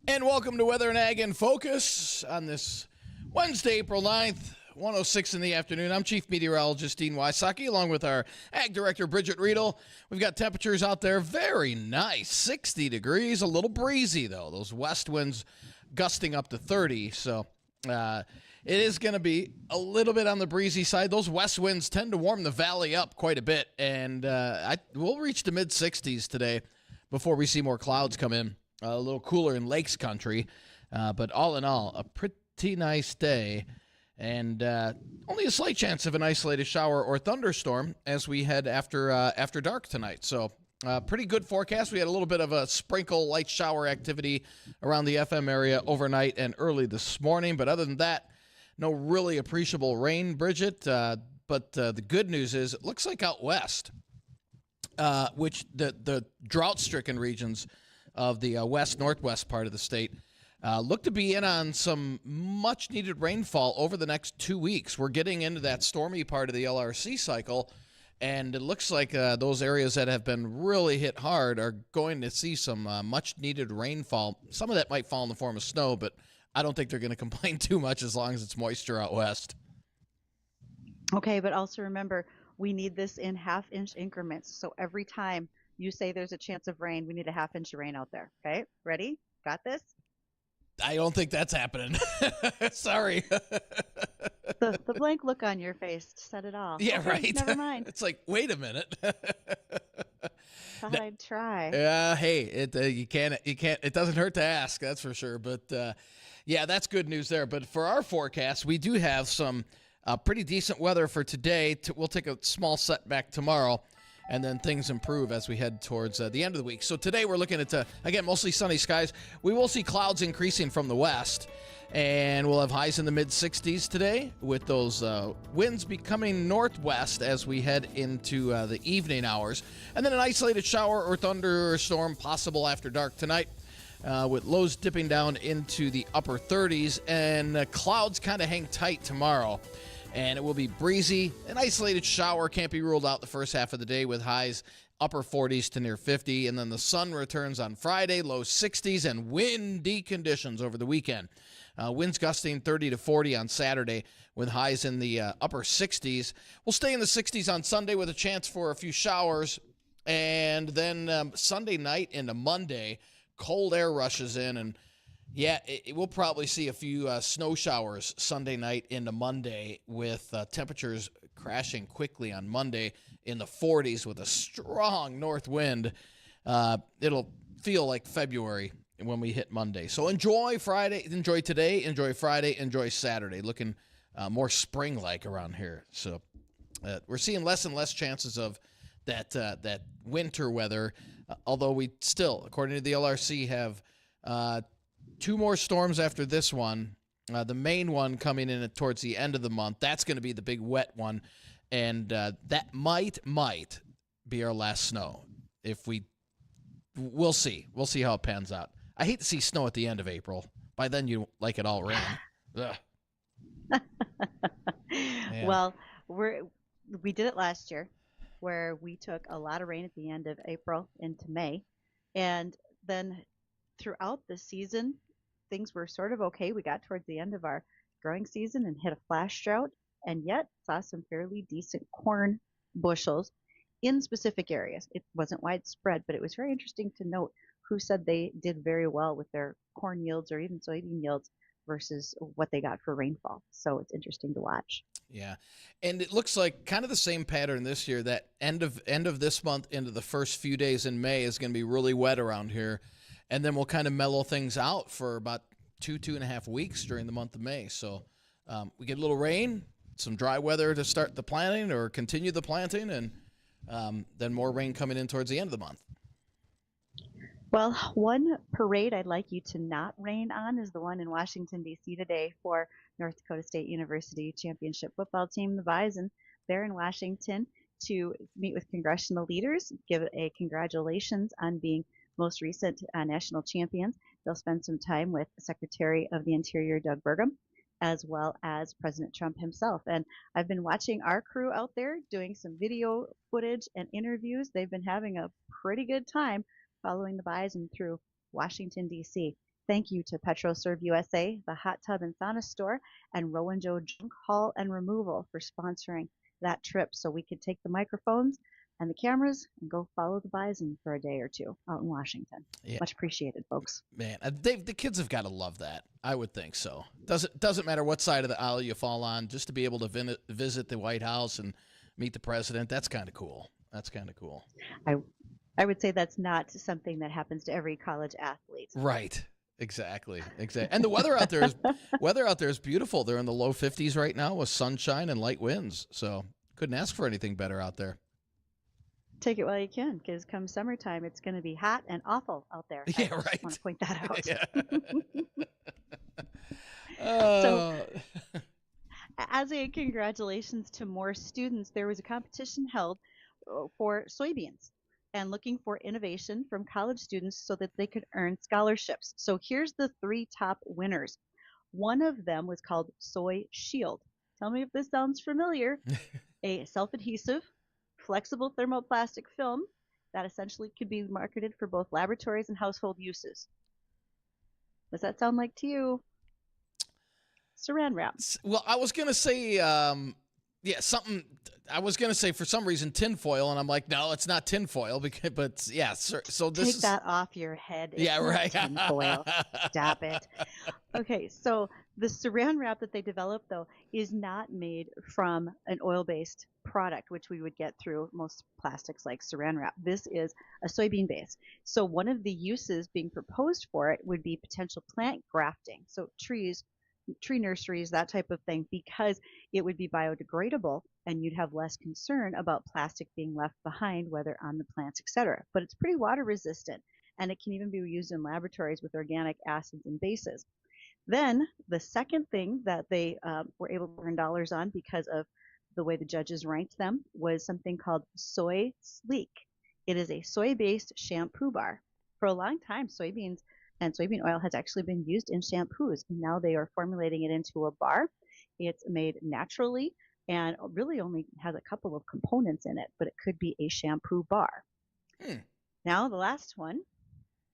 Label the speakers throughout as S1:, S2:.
S1: And welcome to Weather and Ag in Focus on this Wednesday, April 9th, 1:06 in the afternoon. I'm Chief Meteorologist Dean Wysocki, along with our Ag Director, Bridgette Readel. We've got temperatures out there very nice, 60 degrees, a little breezy, though. Those west winds gusting up to 30, so it is going to be a little bit on the breezy side. Those west winds tend to warm the valley up quite a bit, and we'll reach the mid-60s today before we see more clouds come in. A little cooler in Lakes Country, but all in all, a pretty nice day, and only a slight chance of an isolated shower or thunderstorm as we head after dark tonight. So pretty good forecast. We had a little bit of a sprinkle light shower activity around the FM area overnight and early this morning, but other than that, no really appreciable rain, Bridgette. But the good news is it looks like out west, which the drought-stricken regions of the west-northwest part of the state look to be in on some much-needed rainfall over the next 2 weeks. We're getting into that stormy part of the LRC cycle, and it looks like those areas that have been really hit hard are going to see some much-needed rainfall. Some of that might fall in the form of snow, but I don't think they're going to complain too much as long as it's moisture out west.
S2: Okay, but also remember, we need this in half-inch increments. So every time you say there's a chance of rain, we need a half inch of rain out there. Okay, ready? Got this?
S1: I don't think that's happening. Sorry.
S2: The blank look on your face said it all.
S1: Yeah,
S2: okay,
S1: right.
S2: Never mind.
S1: It's like, wait a minute.
S2: Thought I'd try.
S1: Hey, you can't. It doesn't hurt to ask. That's for sure. But yeah, that's good news there. But for our forecast, we do have some pretty decent weather for today. We'll take a small setback tomorrow, and then things improve as we head towards the end of the week. So today we're looking at, again, mostly sunny skies. We will see clouds increasing from the west, and we'll have highs in the mid-60s today with those winds becoming northwest as we head into the evening hours. And then an isolated shower or thunderstorm possible after dark tonight, with lows dipping down into the upper 30s, and clouds kind of hang tight tomorrow. And it will be breezy. An isolated shower can't be ruled out the first half of the day with highs upper 40s to near 50. And then the sun returns on Friday, low 60s, and windy conditions over the weekend. Winds gusting 30 to 40 on Saturday with highs in the upper 60s. We'll stay in the 60s on Sunday with a chance for a few showers. And then Sunday night into Monday, cold air rushes in, and yeah, we'll probably see a few snow showers Sunday night into Monday with temperatures crashing quickly on Monday in the 40s with a strong north wind. It'll feel like February when we hit Monday. So enjoy Friday, enjoy today, enjoy Friday, enjoy Saturday. Looking more spring-like around here. So we're seeing less and less chances of that winter weather, although we still, according to the LRC, have two more storms after this one. The main one coming in towards the end of the month. That's going to be the big wet one, and that might be our last snow. We'll see. We'll see how it pans out. I hate to see snow at the end of April. By then, you like it all rain.
S2: Well, we did it last year, where we took a lot of rain at the end of April into May, and then throughout the season, things were sort of okay. We got towards the end of our growing season and hit a flash drought, and yet saw some fairly decent corn bushels in specific areas. It wasn't widespread, but it was very interesting to note who said they did very well with their corn yields or even soybean yields versus what they got for rainfall. So it's interesting to watch.
S1: Yeah, and it looks like kind of the same pattern this year. That end of this month into the first few days in May is going to be really wet around here. And then we'll kind of mellow things out for about 2.5 weeks during the month of May. So we get a little rain, some dry weather to start the planting or continue the planting, and then more rain coming in towards the end of the month.
S2: Well, one parade I'd like you to not rain on is the one in Washington, D.C. today for North Dakota State University championship football team, the Bison. They're in Washington to meet with congressional leaders, give a congratulations on being most recent national champions. They'll spend some time with Secretary of the Interior, Doug Burgum, as well as President Trump himself. And I've been watching our crew out there doing some video footage and interviews. They've been having a pretty good time following the Bison through Washington, D.C. thank you to PetroServe USA, the Hot Tub and Sauna Store, and Rowan Joe Junk Haul and Removal for sponsoring that trip so we could take the microphones and the cameras and go follow the bison for a day or two out in Washington.
S1: Yeah.
S2: Much appreciated, folks.
S1: Man, the kids have got to love that. I would think so. Doesn't matter what side of the aisle you fall on, just to be able to visit the White House and meet the president. That's kind of cool.
S2: I would say that's not something that happens to every college athlete.
S1: Right. Exactly. And the weather out there is beautiful. They're in the low 50s right now with sunshine and light winds. So couldn't ask for anything better out there.
S2: Take it while you can, because come summertime, it's going to be hot and awful out there.
S1: Yeah,
S2: I
S1: right.
S2: just want to point that out.
S1: Yeah.
S2: So, as a congratulations to more students, there was a competition held for soybeans and looking for innovation from college students so that they could earn scholarships. So here's the 3 top winners. One of them was called Soy Shield. Tell me if this sounds familiar. A self-adhesive, flexible thermoplastic film that essentially could be marketed for both laboratories and household uses. Does that sound like to you? Saran wrap.
S1: Well, I was going to say, something. I was going to say for some reason tinfoil, and I'm like, no, it's not tinfoil. But yeah, so this
S2: Take that off your head. It's
S1: yeah, right.
S2: Tinfoil. Stop it. Okay, so the saran wrap that they developed, though, is not made from an oil-based product, which we would get through most plastics like saran wrap. This is a soybean base. So one of the uses being proposed for it would be potential plant grafting. So tree nurseries, that type of thing, because it would be biodegradable and you'd have less concern about plastic being left behind, whether on the plants, etc. But it's pretty water resistant, and it can even be used in laboratories with organic acids and bases. Then the second thing that they were able to earn dollars on because of the way the judges ranked them was something called Soy Sleek. It is a soy-based shampoo bar. For a long time, soybeans and soybean oil has actually been used in shampoos. And now they are formulating it into a bar. It's made naturally and really only has a couple of components in it, but it could be a shampoo bar. Now the last one,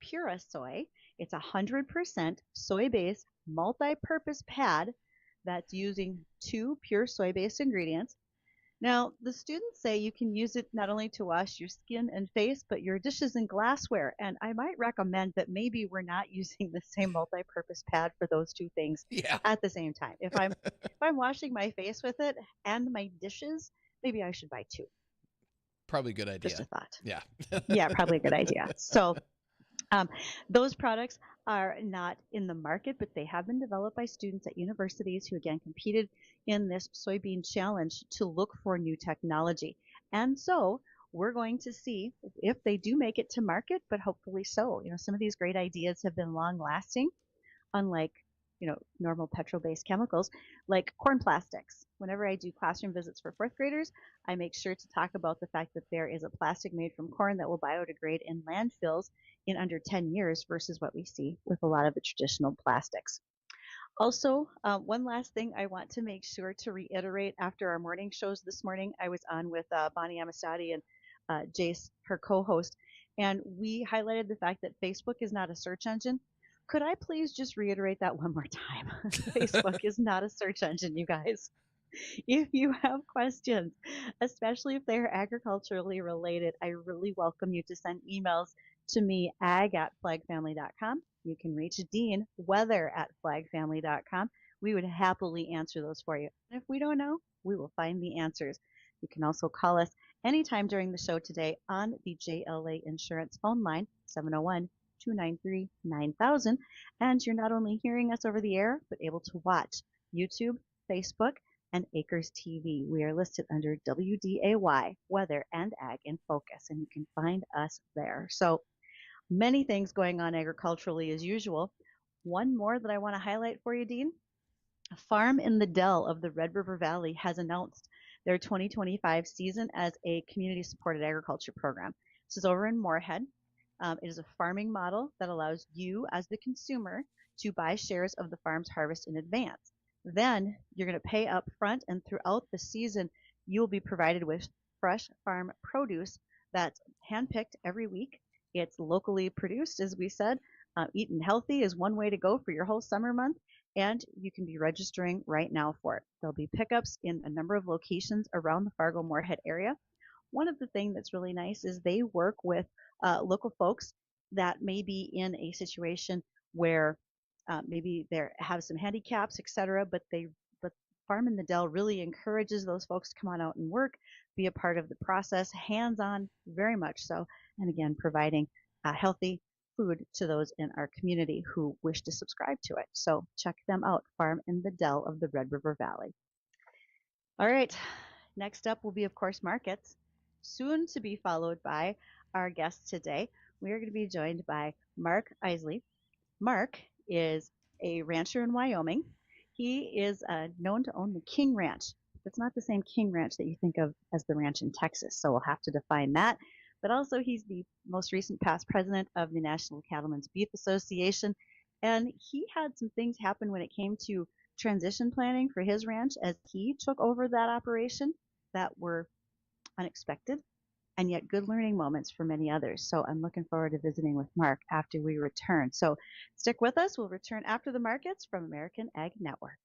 S2: Pura Soy. It's 100% soy-based multi-purpose pad that's using 2 pure soy-based ingredients. Now, the students say you can use it not only to wash your skin and face, but your dishes and glassware. And I might recommend that maybe we're not using the same multi-purpose pad for those 2 things at the same time. If I'm washing my face with it and my dishes, maybe I should buy 2.
S1: Probably a good idea.
S2: Just a thought.
S1: Yeah.
S2: Yeah, probably a good idea. So those products are not in the market, but they have been developed by students at universities who, again, competed in this soybean challenge to look for new technology. And so we're going to see if they do make it to market, but hopefully so. Some of these great ideas have been long lasting, unlike normal petrol-based chemicals like corn plastics. Whenever I do classroom visits for 4th graders, I make sure to talk about the fact that there is a plastic made from corn that will biodegrade in landfills in under 10 years versus what we see with a lot of the traditional plastics. Also, one last thing I want to make sure to reiterate after our morning shows this morning, I was on with Bonnie Amistadi and Jace, her co-host, and we highlighted the fact that Facebook is not a search engine. Could I please just reiterate that one more time? Facebook is not a search engine, you guys. If you have questions, especially if they're agriculturally related, I really welcome you to send emails to me, ag@flagfamily.com. You can reach Dean, weather@flagfamily.com. We would happily answer those for you. And if we don't know, we will find the answers. You can also call us anytime during the show today on the JLA Insurance phone line, 701-293-9000. And you're not only hearing us over the air, but able to watch YouTube, Facebook, and Acres TV. We are listed under WDAY, Weather and Ag in Focus, and you can find us there. So many things going on agriculturally as usual. One more that I want to highlight for you, Dean. A farm in the Dell of the Red River Valley has announced their 2025 season as a community-supported agriculture program. This is over in Moorhead. It is a farming model that allows you as the consumer to buy shares of the farm's harvest in advance. Then you're going to pay up front, and throughout the season, you'll be provided with fresh farm produce that's handpicked every week. It's locally produced, as we said, Eating healthy is one way to go for your whole summer month, and you can be registering right now for it. There'll be pickups in a number of locations around the Fargo-Moorhead area. One of the things that's really nice is they work with local folks that may be in a situation where maybe they have some handicaps, etc. But Farm in the Dell really encourages those folks to come on out and work, be a part of the process, hands-on, very much so, and again providing healthy food to those in our community who wish to subscribe to it. So check them out, Farm in the Dell of the Red River Valley. All right, next up will be, of course, markets, soon to be followed by our guest today. We are going to be joined by Mark Isley. Mark is a rancher in Wyoming. He is known to own the King Ranch. It's not the same King Ranch that you think of as the ranch in Texas, so we'll have to define that. But also, he's the most recent past president of the National Cattlemen's Beef Association, and he had some things happen when it came to transition planning for his ranch as he took over that operation that were unexpected and yet good learning moments for many others. So I'm looking forward to visiting with Mark after we return. So stick with us. We'll return after the markets from American Ag Network.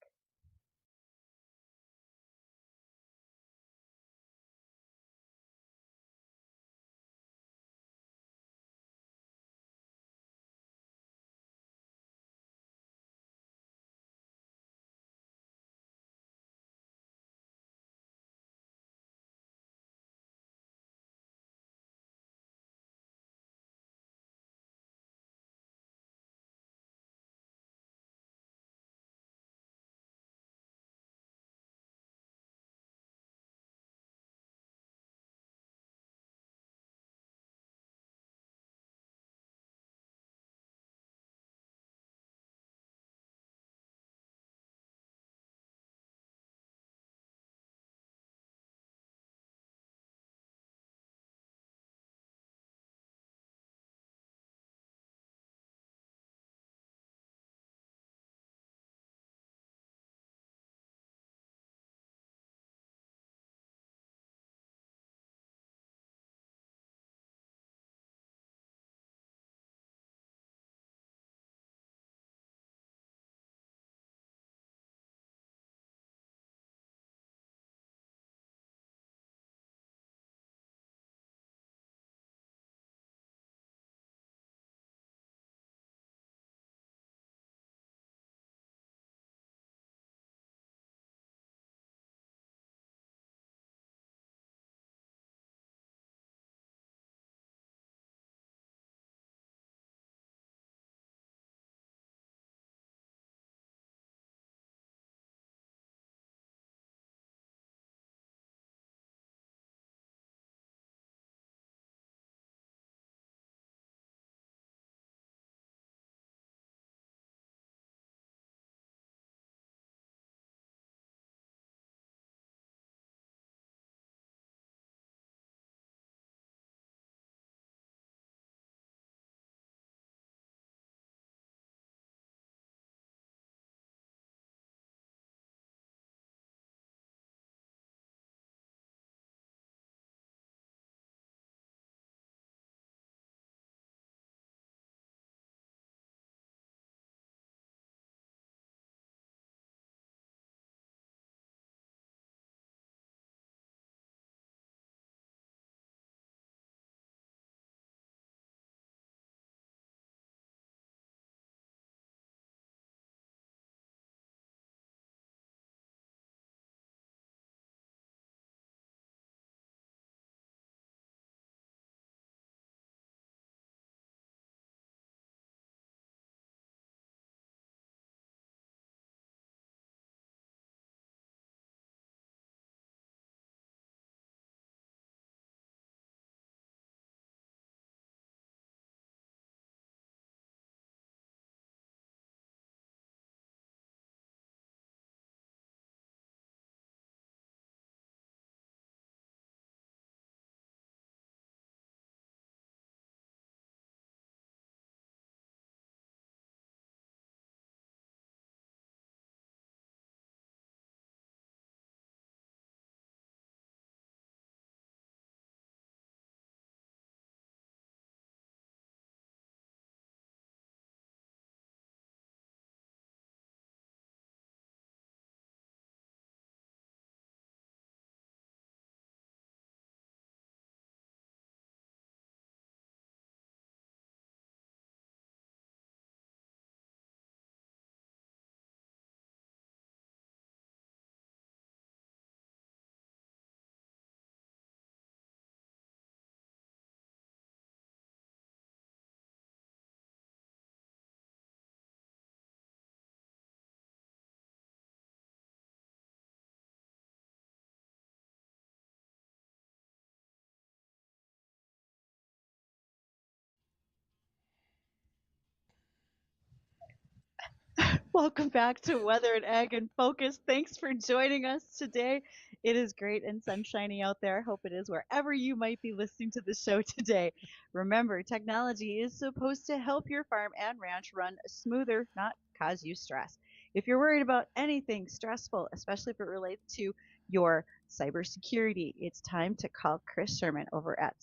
S2: Welcome back to Weather and Ag and Focus. Thanks for joining us today. It is great and sunshiny out there. Hope it is wherever you might be listening to the show today. Remember, technology is supposed to help your farm and ranch run smoother, not cause you stress. If you're worried about anything stressful, especially if it relates to your cybersecurity, it's time to call Chris Sherman over at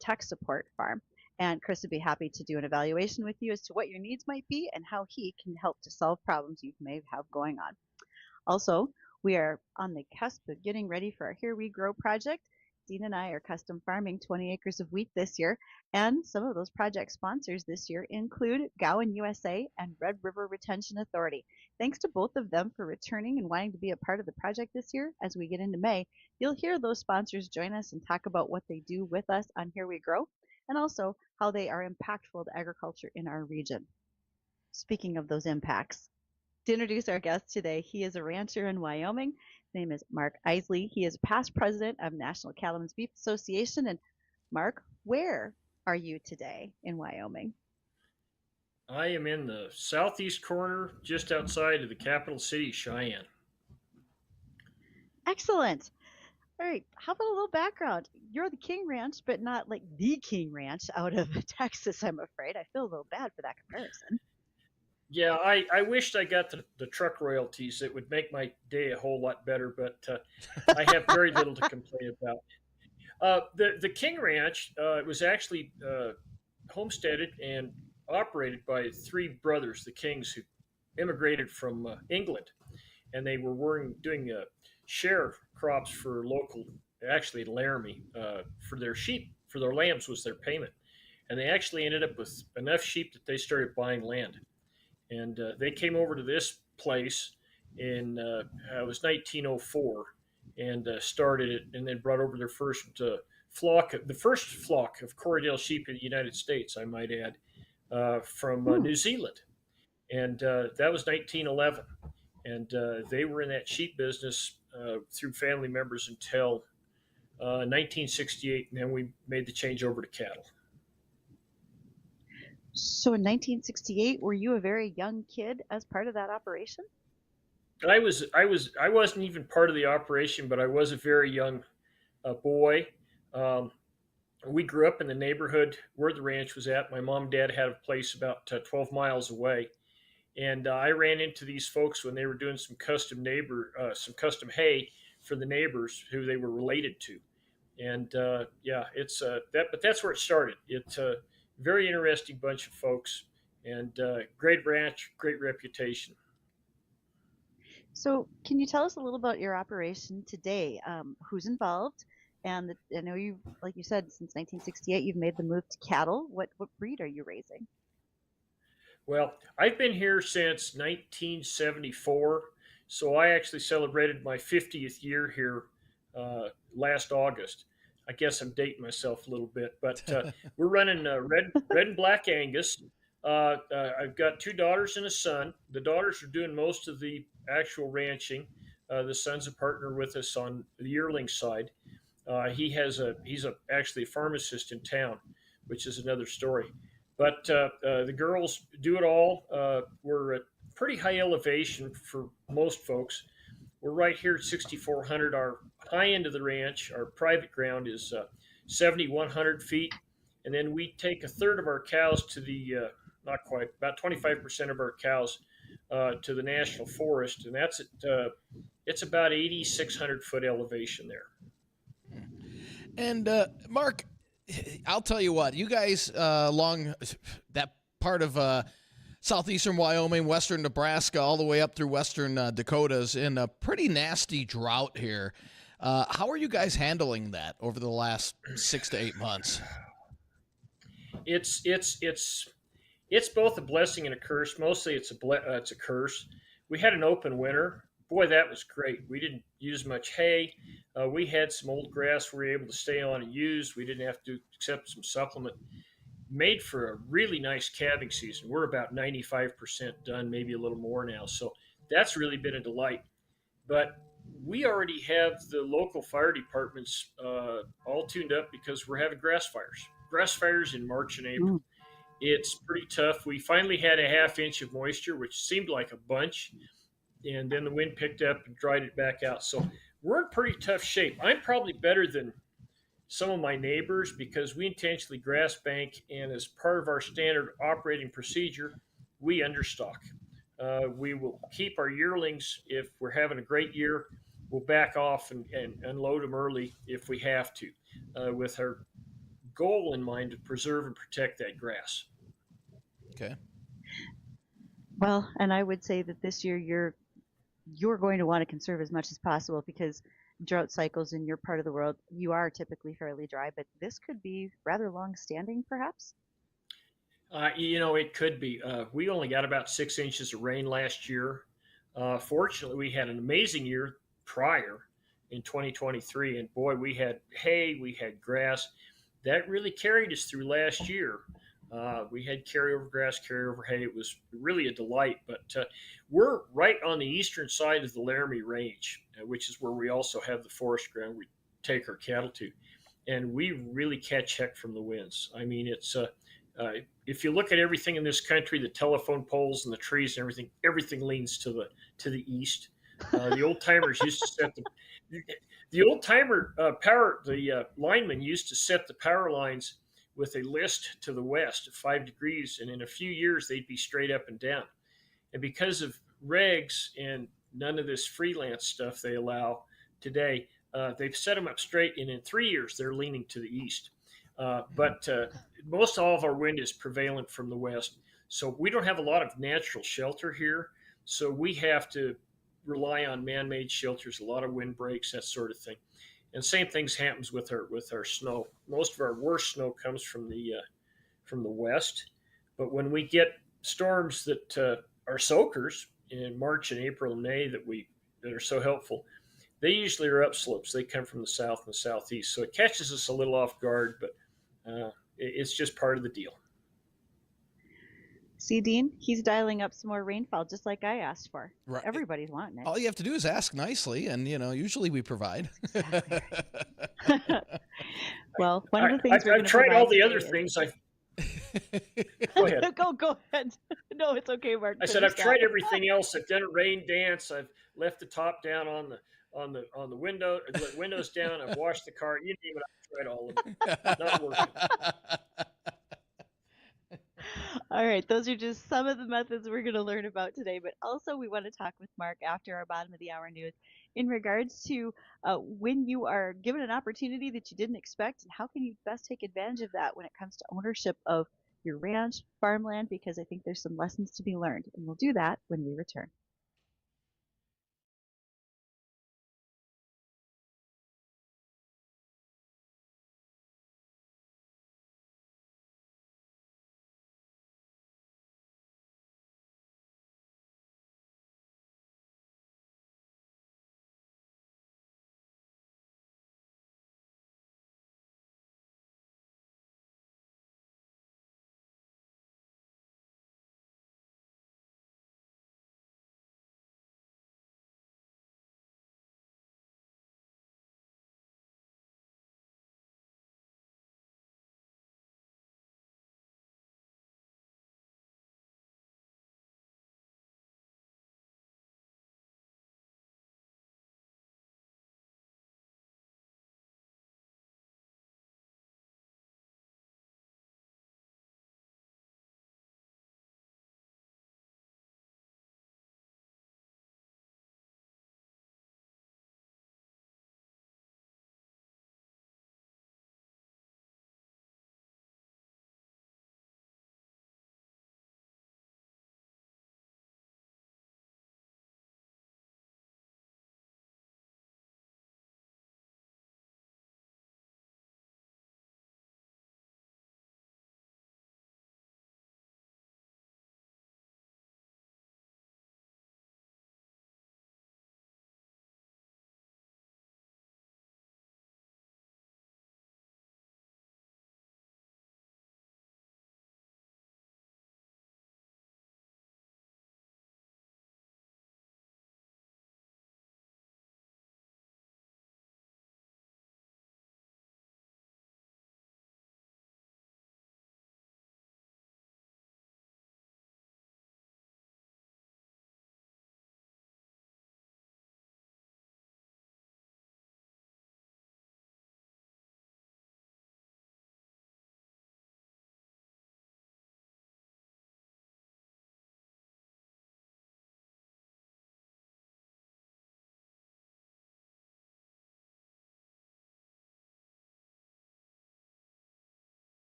S2: Tech Support Farm. And Chris would be happy to do an evaluation with you as to what your needs might be and how he can help to solve problems you may have going on. Also, we are on the cusp of getting ready for our Here We Grow project. Dean and I are custom farming 20 acres of wheat this year, and some of those project sponsors this year include Gowan USA and Red River Retention Authority. Thanks to both of them for returning and wanting to be a part of the project this year. As we get into May, you'll hear those sponsors join us and talk about what they do with us on Here We Grow, and also how they are impactful to agriculture in our region. Speaking of those impacts, to introduce our guest today, he is a rancher in Wyoming. His name is Mark Isley. He is past president of National Cattlemen's Beef Association. And Mark, where are you today in Wyoming?
S3: I am in the southeast corner, just outside of the capital city, Cheyenne.
S2: Excellent. All right, how about a little background? You're the King Ranch, but not like the King Ranch out of Texas, I'm afraid. I feel a little bad for that comparison.
S3: Yeah, I wished I got the truck royalties. It would make my day a whole lot better, but I have very little to complain about. The King Ranch was actually homesteaded and operated by three brothers, the Kings, who immigrated from England, and they were doing share crops for local, actually Laramie, for their sheep, for their lambs was their payment, and they actually ended up with enough sheep that they started buying land, and they came over to this place in it was 1904, and started it, and then brought over their first the first flock of Corriedale sheep in the United States, I might add, from New Zealand, and that was 1911. And they were in that sheep business through family members until 1968, and then we made the change over to cattle.
S2: So in 1968, were you a very young kid as part of that operation?
S3: I wasn't even part of the operation, but I was a very young boy. We grew up in the neighborhood where the ranch was at. My mom and dad had a place about 12 miles away. And I ran into these folks when they were doing some custom hay for the neighbors who they were related to, and it's but that's where it started. It's a very interesting bunch of folks, and great ranch, great reputation.
S2: So, can you tell us a little about your operation today? Who's involved? And I know you, like you said, since 1968, you've made the move to cattle. What breed are you raising?
S3: Well, I've been here since 1974, so I actually celebrated my 50th year here last August. I guess I'm dating myself a little bit, but we're running red and black Angus. I've got two daughters and a son. The daughters are doing most of the actual ranching. The son's a partner with us on the yearling side. He's actually a pharmacist in town, which is another story. But the girls do it all. We're at pretty high elevation for most folks. We're right here at 6,400. Our high end of the ranch, our private ground, is 7,100 feet. And then we take a third of our cows to the, not quite, about 25% of our cows to the national forest. And that's at, it's about 8,600 foot elevation there.
S1: And Mark, I'll tell you what, you guys along that part of southeastern Wyoming, western Nebraska, all the way up through western Dakotas in a pretty nasty drought here. How are you guys handling that over the last 6 to 8 months?
S3: It's both a blessing and a curse. Mostly it's a curse. We had an open winter. Boy, that was great. We didn't use much hay. We had some old grass we were able to stay on and use. We didn't have to accept some supplement. Made for a really nice calving season. We're about 95% done, maybe a little more now. So that's really been a delight. But we already have the local fire departments all tuned up because we're having grass fires in March and April. It's pretty tough. We finally had a half inch of moisture, which seemed like a bunch, and then the wind picked up and dried it back out. So we're in pretty tough shape. I'm probably better than some of my neighbors because we intentionally grass bank, and as part of our standard operating procedure, we understock. We will keep our yearlings if we're having a great year. We'll back off and unload them early if we have to, with our goal in mind to preserve and protect that grass.
S1: Okay.
S2: Well, and I would say that this year you're going to want to conserve as much as possible because drought cycles in your part of the world, you are typically fairly dry, but this could be rather long standing, perhaps.
S3: It could be. We only got about 6 inches of rain last year. Fortunately, we had an amazing year prior in 2023, and boy, we had hay, we had grass. That really carried us through last year. We had carryover grass, carryover hay. It was really a delight. But we're right on the eastern side of the Laramie Range, which is where we also have the forest ground we take our cattle to, and we really catch heck from the winds. I mean, uh, if you look at everything in this country, the telephone poles and the trees and everything leans to the east. The old timers used to set the old timer power the linemen used to set the power lines with a list to the west at 5 degrees, and in a few years they'd be straight up and down. And because of regs and none of this freelance stuff they allow today, they've set them up straight, and in 3 years they're leaning to the east. But most all of our wind is prevalent from the west, so we don't have a lot of natural shelter here. So we have to rely on man-made shelters, a lot of wind breaks, that sort of thing. And same things happens with our snow. Most of our worst snow comes from the west, but when we get storms that are soakers in March and April and May that are so helpful, they usually are upslopes. They come from the south and the southeast, so it catches us a little off guard, but it's just part of the deal.
S2: See, Dean, he's dialing up some more rainfall, just like I asked for.
S1: Right.
S2: Everybody's wanting it.
S1: All you have to do is ask nicely, and usually we provide.
S2: Exactly. Well, one of the things
S3: I've tried all the other things. Go ahead.
S2: Go ahead. No, it's okay, Mark.
S3: I said I've tried everything else. I've done a rain dance. I've left the top down on the window, let windows down. I've washed the car. You name it, I've tried all of it. Not working.
S2: All right, those are just some of the methods we're going to learn about today, but also we want to talk with Mark after our bottom of the hour news in regards to when you are given an opportunity that you didn't expect, and how can you best take advantage of that when it comes to ownership of your ranch, farmland, because I think there's some lessons to be learned, and we'll do that when we return.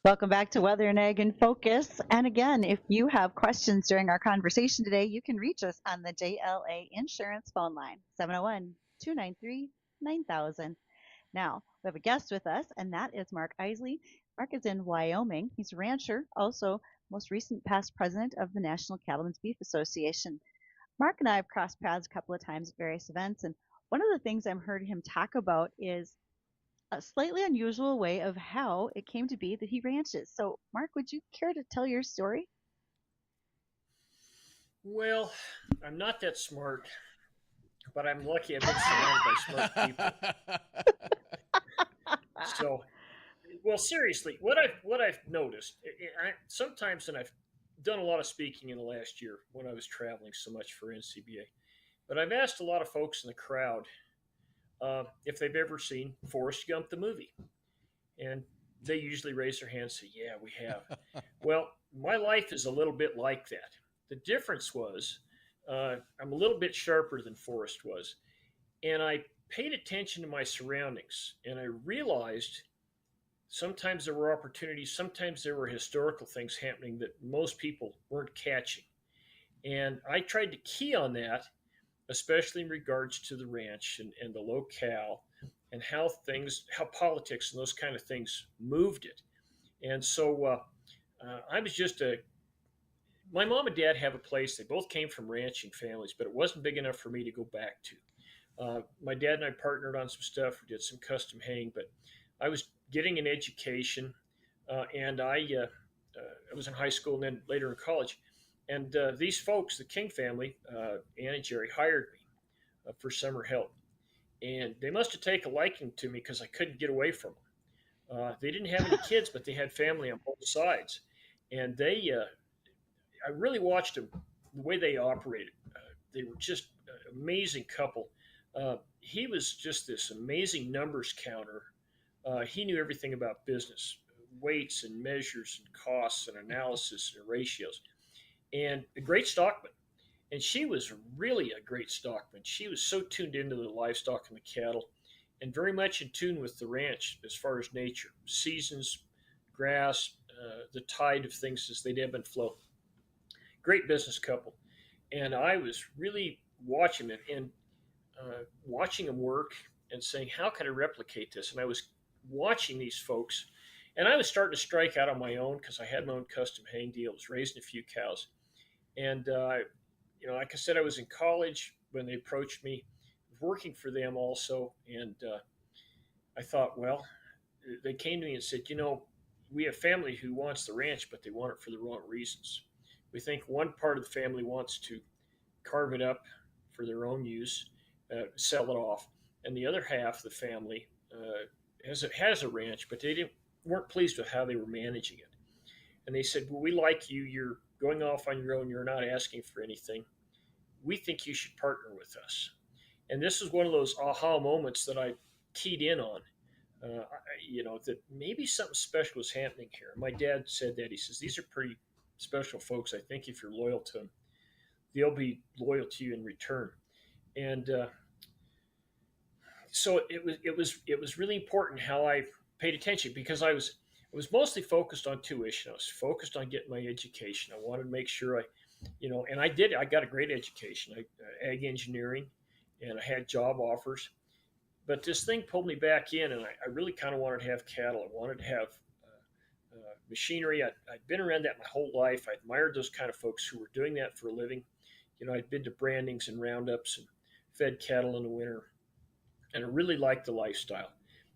S2: Welcome back to Weather and Ag in Focus. And again, if you have questions during our conversation today, you can reach us on the JLA Insurance phone line, 701-293-9000. Now, we have a guest with us, and that is Mark Isley. Mark is in Wyoming. He's a rancher, also most recent past president of the National Cattlemen's Beef Association. Mark and I have crossed paths a couple of times at various events, and one of the things I've heard him talk about is a slightly unusual way of how it came to be that he ranches. So, Mark, would you care to tell your story?
S3: Well, I'm not that smart, but I'm lucky I've been surrounded by smart people. So, well, seriously, what I've noticed, sometimes, and I've done a lot of speaking in the last year when I was traveling so much for NCBA, but I've asked a lot of folks in the crowd if they've ever seen Forrest Gump the movie, and they usually raise their hands and say, "Yeah, we have." Well, my life is a little bit like that. The difference was I'm a little bit sharper than Forrest was, and I paid attention to my surroundings, and I realized sometimes there were opportunities, sometimes there were historical things happening that most people weren't catching. And I tried to key on that, especially in regards to the ranch and the locale and how politics and those kind of things moved it. And so I was my mom and dad have a place. They both came from ranching families, but it wasn't big enough for me to go back to. My dad and I partnered on some stuff. We did some custom haying, but I was getting an education, and I was in high school and then later in college. And these folks, the King family, Ann and Jerry, hired me for summer help. And they must have taken a liking to me because I couldn't get away from them. They didn't have any kids, but they had family on both sides. And I really watched them, the way they operated. They were just an amazing couple. He was just this amazing numbers counter. He knew everything about business, weights and measures and costs and analysis and ratios, and a great stockman. And she was really a great stockman. She was so tuned into the livestock and the cattle and very much in tune with the ranch as far as nature, seasons, grass, the tide of things as they'd ebb and flow. Great business couple. And I was really watching it and watching them work and saying, how can I replicate this? And I was watching these folks, and I was starting to strike out on my own because I had my own custom haying deal. I was raising a few cows. And, like I said, I was in college when they approached me, working for them also. And I thought, well, they came to me and said, we have family who wants the ranch, but they want it for the wrong reasons. We think one part of the family wants to carve it up for their own use, sell it off, and the other half of the family has a ranch, but they weren't pleased with how they were managing it. And they said, well, we like you. You're going off on your own. You're not asking for anything. We think you should partner with us. And this is one of those aha moments that I keyed in on, that maybe something special was happening here. My dad said that. He says, these are pretty special folks. I think if you're loyal to them, they'll be loyal to you in return. And so it was really important how I paid attention, because I was mostly focused on two issues. I was focused on getting my education. I wanted to make sure and I did. I got a great education, ag engineering, and I had job offers. But this thing pulled me back in, and I really kind of wanted to have cattle. I wanted to have machinery. I'd been around that my whole life. I admired those kind of folks who were doing that for a living. I'd been to brandings and roundups and fed cattle in the winter, and I really liked the lifestyle.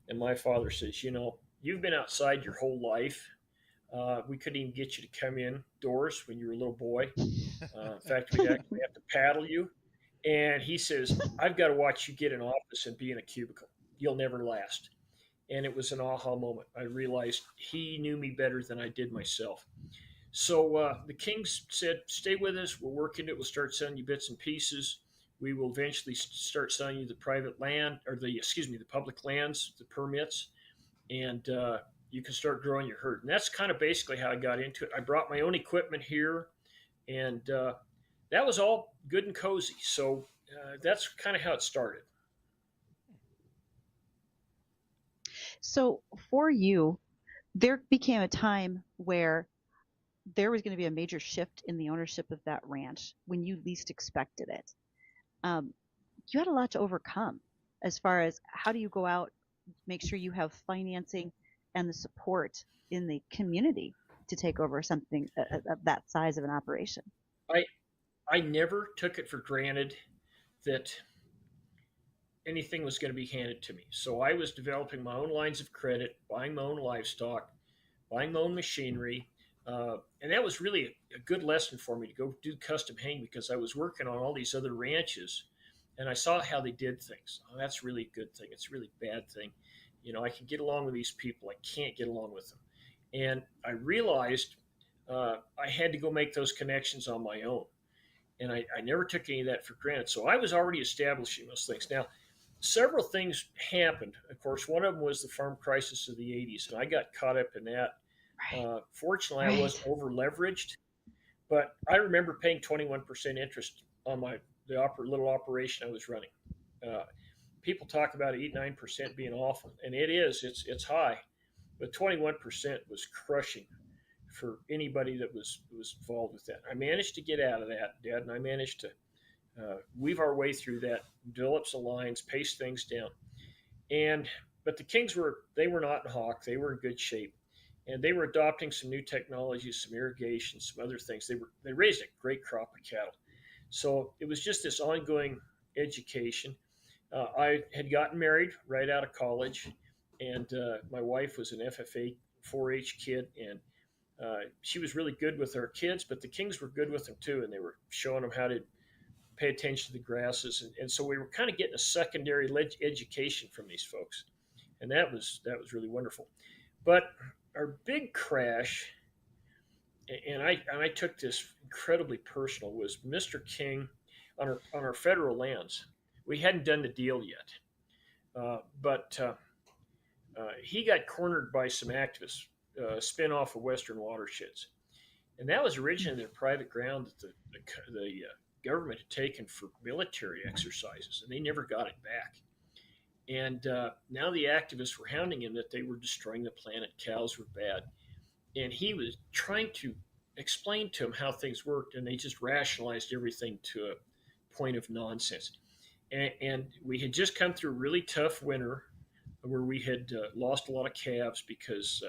S3: And my father says, you've been outside your whole life. We couldn't even get you to come indoors when you were a little boy. In fact, we'd actually have to paddle you. And he says, I've got to watch you get in office and be in a cubicle. You'll never last. And it was an aha moment. I realized he knew me better than I did myself. So the Kings said, stay with us. We'll work into it. We'll start selling you bits and pieces. We will eventually start selling you the private land, or the public lands, the permits, and you can start growing your herd. And that's kind of basically how I got into it. I brought my own equipment here, and that was all good and cozy. So that's kind of how it started.
S2: So for you, there became a time where there was going to be a major shift in the ownership of that ranch when you least expected it. Um, you had a lot to overcome as far as how do you go out, make sure you have financing and the support in the community to take over something of that size of an operation.
S3: I I never took it for granted that anything was going to be handed to me. So I was developing my own lines of credit, buying my own livestock, buying my own machinery. And that was really a good lesson for me to go do custom haying because I was working on all these other ranches and I saw how they did things. Oh, that's really a good thing. It's a really bad thing. I can get along with these people. I can't get along with them. And I realized I had to go make those connections on my own. And I never took any of that for granted. So I was already establishing those things. Now, several things happened. Of course, one of them was the farm crisis of the 80s, and I got caught up in that.
S2: Right.
S3: Fortunately, I
S2: Right.
S3: wasn't over leveraged, but I remember paying 21% interest on the little operation I was running. Uh, People talk about 8-9% being awful, and it is. It's high, but 21% was crushing for anybody that was involved with that. I managed to get out of that, Dad, and I managed to weave our way through that, develop some lines, pace things down. And but the Kings were not in hock. They were in good shape, and they were adopting some new technologies, some irrigation, some other things. They raised a great crop of cattle. So it was just this ongoing education. I had gotten married right out of college, and my wife was an FFA 4-H kid, and she was really good with our kids. But the Kings were good with them too, and they were showing them how to pay attention to the grasses, and so we were kind of getting a secondary education from these folks, and that was really wonderful. But our big crash, and I took this incredibly personal, was Mr. King on our federal lands. We hadn't done the deal yet, but he got cornered by some activists, spin off of Western Watersheds, and that was originally their private ground that the government had taken for military exercises, and they never got it back. And now the activists were hounding him that they were destroying the planet, cows were bad, and he was trying to explain to them how things worked, and they just rationalized everything to a point of nonsense. And we had just come through a really tough winter where we had lost a lot of calves because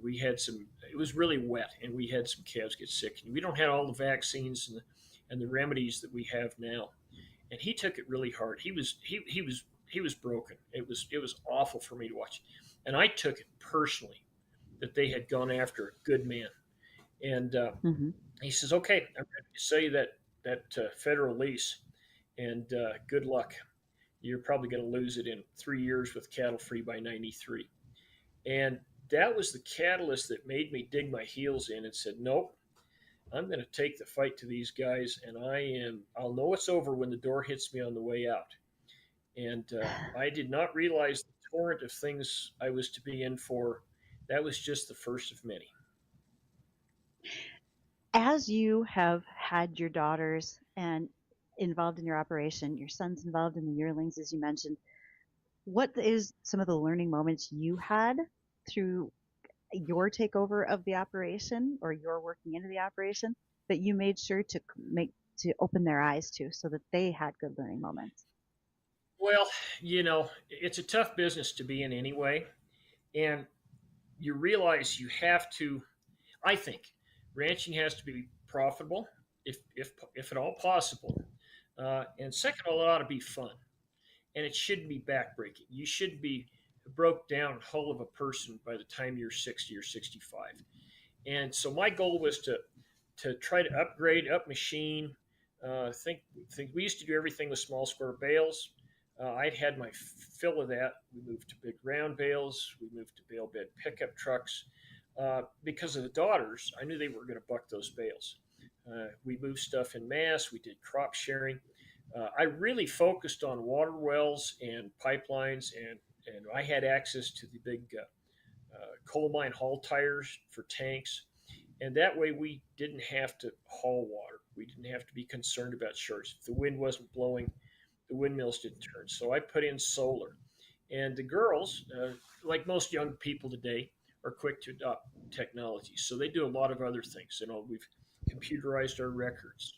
S3: we had some. It was really wet, and we had some calves get sick. And we don't have all the vaccines and the remedies that we have now. And he took it really hard. He was broken. It was awful for me to watch, and I took it personally that they had gone after a good man. And
S2: Mm-hmm.
S3: he says, "Okay, I'm ready to say that federal lease, and good luck. You're probably going to lose it in 3 years with cattle free by '93." And that was the catalyst that made me dig my heels in and said, "Nope, I'm going to take the fight to these guys, and I'll know it's over when the door hits me on the way out." And I did not realize the torrent of things I was to be in for. That was just the first of many.
S2: As you have had your daughters and involved in your operation, your son's involved in the yearlings, as you mentioned, what is some of the learning moments you had through your takeover of the operation or your working into the operation that you made sure to open their eyes to so that they had good learning moments?
S3: Well, it's a tough business to be in anyway, and you realize you have to. I think ranching has to be profitable, if at all possible, and second of all, it ought to be fun, and it shouldn't be backbreaking. You shouldn't be broke down whole of a person by the time you're 60 or 65. And so my goal was to try to upgrade, up machine. Think we used to do everything with small square bales. I'd had my fill of that. We moved to big round bales. We moved to bale bed pickup trucks. Because of the daughters, I knew they were going to buck those bales. We moved stuff in mass. We did crop sharing. I really focused on water wells and pipelines, and I had access to the big coal mine haul tires for tanks. And that way we didn't have to haul water. We didn't have to be concerned about shorts. If the wind wasn't blowing, the windmills didn't turn. So I put in solar. And the girls, like most young people today, are quick to adopt technology. So they do a lot of other things. We've computerized our records.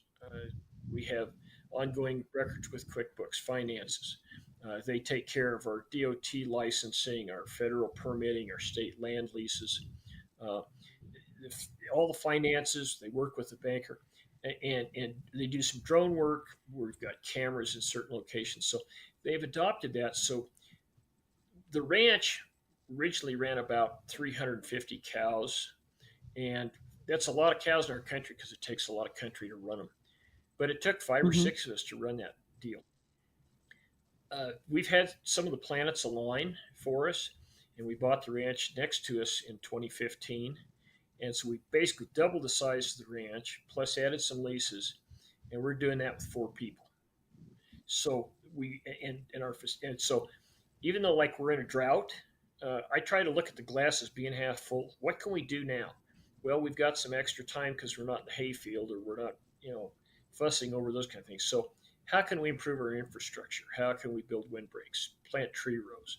S3: We have ongoing records with QuickBooks, finances. They take care of our DOT licensing, our federal permitting, our state land leases, uh, all the finances. They work with the banker, and they do some drone work. We've got cameras in certain locations, so they've adopted that. So the ranch originally ran about 350 cows, and that's a lot of cows in our country because it takes a lot of country to run them. But it took five or
S2: Mm-hmm.
S3: six of us to run that deal. We've had some of the planets align for us, and we bought the ranch next to us in 2015. And so we basically doubled the size of the ranch, plus added some leases, and we're doing that with 4 people. So we and our and so even though like we're in a drought, I try to look at the glass as being half full. What can we do now? Well, we've got some extra time because we're not in the hayfield or we're not, fussing over those kind of things. So how can we improve our infrastructure? How can we build windbreaks, plant tree rows,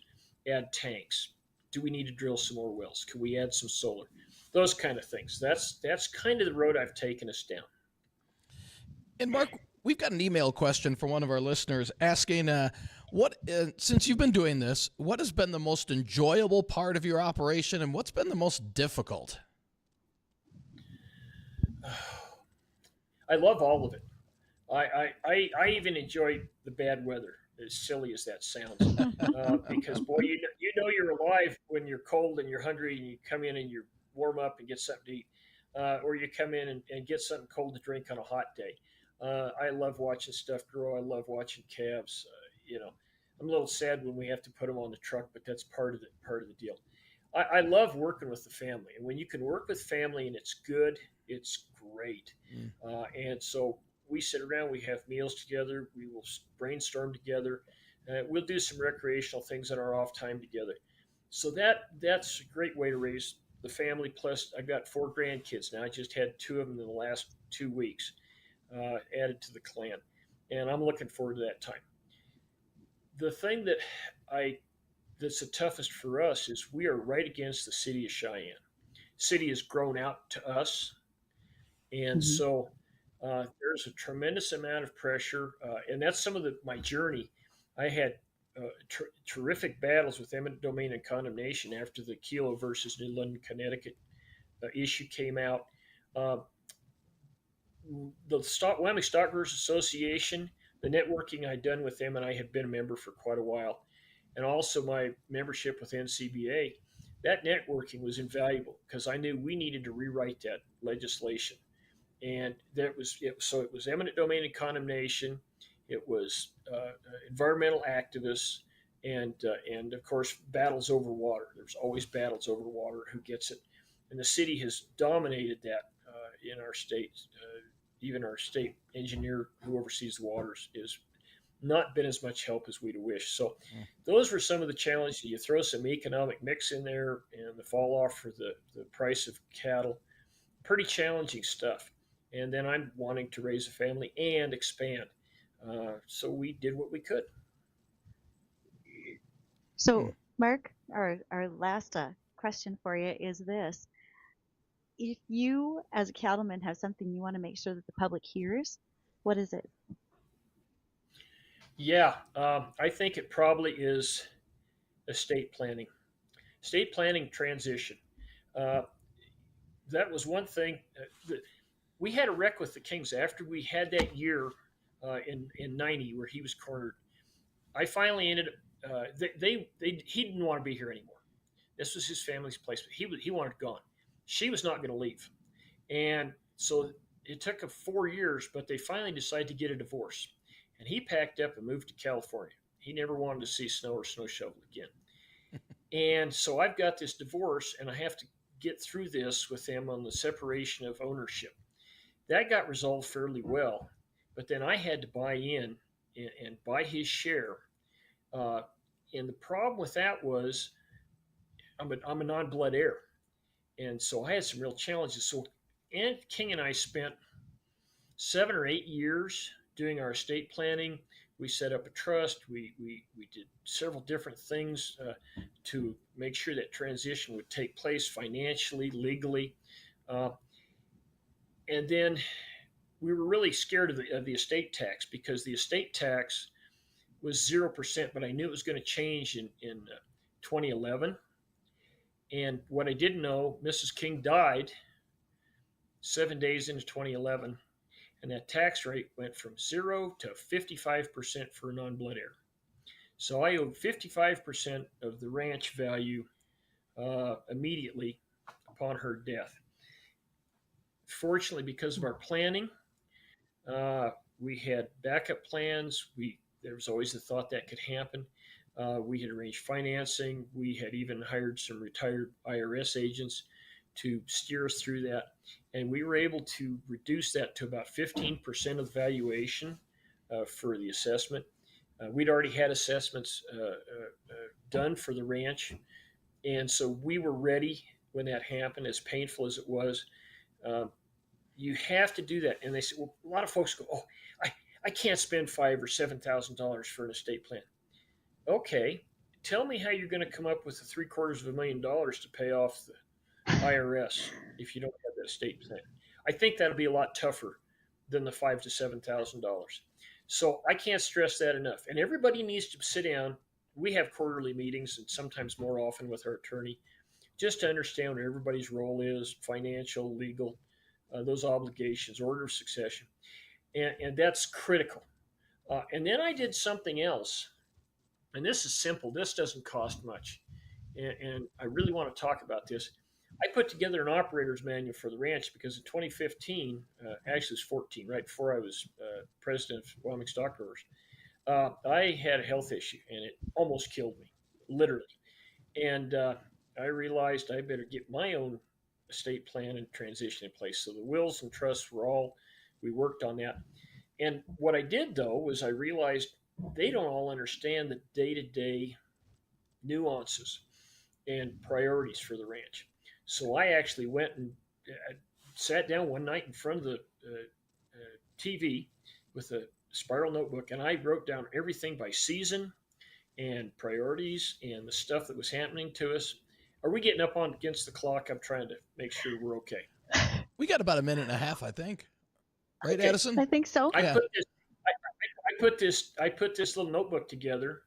S3: add tanks? Do we need to drill some more wells? Can we add some solar? Those kind of things. That's kind of the road I've taken us down.
S1: And Mark, we've got an email question from one of our listeners asking, since you've been doing this, what has been the most enjoyable part of your operation, and what's been the most difficult?
S3: I love all of it. I even enjoy the bad weather, as silly as that sounds, because boy, you know you're alive when you're cold and you're hungry and you come in and you warm up and get something to eat, or you come in and get something cold to drink on a hot day. I love watching stuff grow. I love watching calves. I'm a little sad when we have to put them on the truck, but that's part of the deal. I love working with the family, and when you can work with family and it's good, it's great. And so we sit around, we have meals together, we will brainstorm together, we'll do some recreational things in our off time together. So that's a great way to raise the family. Plus, I've got 4 grandkids now. I just had 2 of them in the last 2 weeks added to the clan, and I'm looking forward to that time. The thing that's the toughest for us is we are right against the city of Cheyenne. City has grown out to us, and
S2: Mm-hmm.
S3: so there's a tremendous amount of pressure, and that's some of my journey. I had terrific battles with eminent domain and condemnation after the Kelo versus New London, Connecticut issue came out. Uh, the Wyoming Stockbrokers Association, the networking I'd done with them, and I had been a member for quite a while, and also my membership with NCBA, that networking was invaluable because I knew we needed to rewrite that legislation. And that was it. So it was eminent domain and condemnation. It was environmental activists, and of course battles over water. There's always battles over water. Who gets it? And the city has dominated that in our state. Even our state engineer who oversees the waters is not been as much help as we'd wish. So those were some of the challenges. You throw some economic mix in there and the fall off for the price of cattle. Pretty challenging stuff. And then I'm wanting to raise a family and expand. So we did what we could.
S2: So, Mark, our last question for you is this. If you, as a cattleman, have something you want to make sure that the public hears, what is it?
S3: Yeah, I think it probably is estate planning transition. Uh, that was one thing. We had a wreck with the Kings after we had that year in '90 where he was cornered. I finally ended up. He didn't want to be here anymore. This was his family's place, but he wanted gone. She was not going to leave, and so it took him 4 years, but they finally decided to get a divorce, and he packed up and moved to California. He never wanted to see snow or snow shovel again, and so I've got this divorce, and I have to get through this with them on the separation of ownership. That got resolved fairly well, but then I had to buy in and buy his share. Uh, and the problem with that was I'm a non-blood heir, and so I had some real challenges. So King and I spent 7 or 8 years doing our estate planning, We set up a trust. We did several different things to make sure that transition would take place financially, legally. Uh, and then we were really scared of the estate tax because the estate tax was 0%, but I knew it was going to change in 2011. And what I didn't know, Mrs. King died 7 days into 2011, and that tax rate went from 0 to 55% for non-blood heir. So I owed 55% of the ranch value immediately upon her death. Fortunately, because of our planning, we had backup plans. There was always the thought that could happen. We had arranged financing. We had even hired some retired IRS agents to steer us through that. And we were able to reduce that to about 15% of the valuation for the assessment. We'd already had assessments done for the ranch. And so we were ready when that happened, as painful as it was. You have to do that. And they said, well, a lot of folks go, oh, I can't spend $5,000 or $7,000 for an estate plan. Okay, tell me how you're going to come up with the $750,000 to pay off the IRS if you don't have that estate plan. I think that'll be a lot tougher than the $5,000 to $7,000. So I can't stress that enough. And everybody needs to sit down. We have quarterly meetings and sometimes more often with our attorney, just to understand what everybody's role is, financial, legal, those obligations, order of succession. And that's critical. And then I did something else. And this is simple. This doesn't cost much. And I really want to talk about this. I put together an operator's manual for the ranch because in 2015, actually it's 14, right before I was president of Wyoming Stock Growers, I had a health issue and it almost killed me, literally. And I realized I better get my own estate plan and transition in place. So the wills and trusts we worked on that. And what I did though was I realized they don't all understand the day-to-day nuances and priorities for the ranch. So I actually went and sat down one night in front of the TV with a spiral notebook, and I wrote down everything by season and priorities and the stuff that was happening to us. Are we getting up on against the clock? I'm trying to make sure we're okay.
S1: We got about a minute and a half, I think. Right,
S3: Okay.
S1: Edison?
S2: I think so.
S3: I put this little notebook together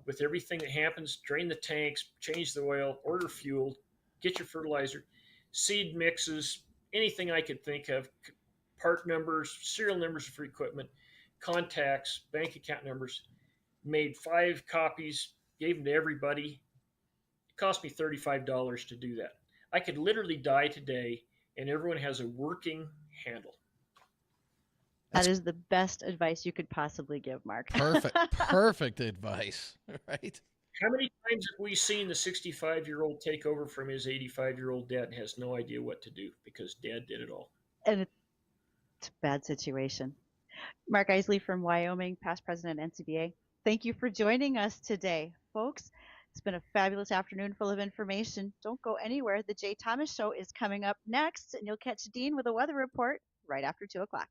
S3: with everything that happens. Drain the tanks, change the oil, order fuel, get your fertilizer, seed mixes, anything I could think of, part numbers, serial numbers for equipment, contacts, bank account numbers. Made 5 copies, gave them to everybody. It cost me $35 to do that. I could literally die today, and everyone has a working handle.
S2: That is the best advice you could possibly give, Mark.
S1: Perfect advice, right?
S3: How many times have we seen the 65-year-old take over from his 85-year-old dad and has no idea what to do because dad did it all?
S2: And it's a bad situation. Mark Isley from Wyoming, past president of NCBA. Thank you for joining us today, folks. It's been a fabulous afternoon full of information. Don't go anywhere. The Jay Thomas Show is coming up next, and you'll catch Dean with a weather report right after 2 o'clock.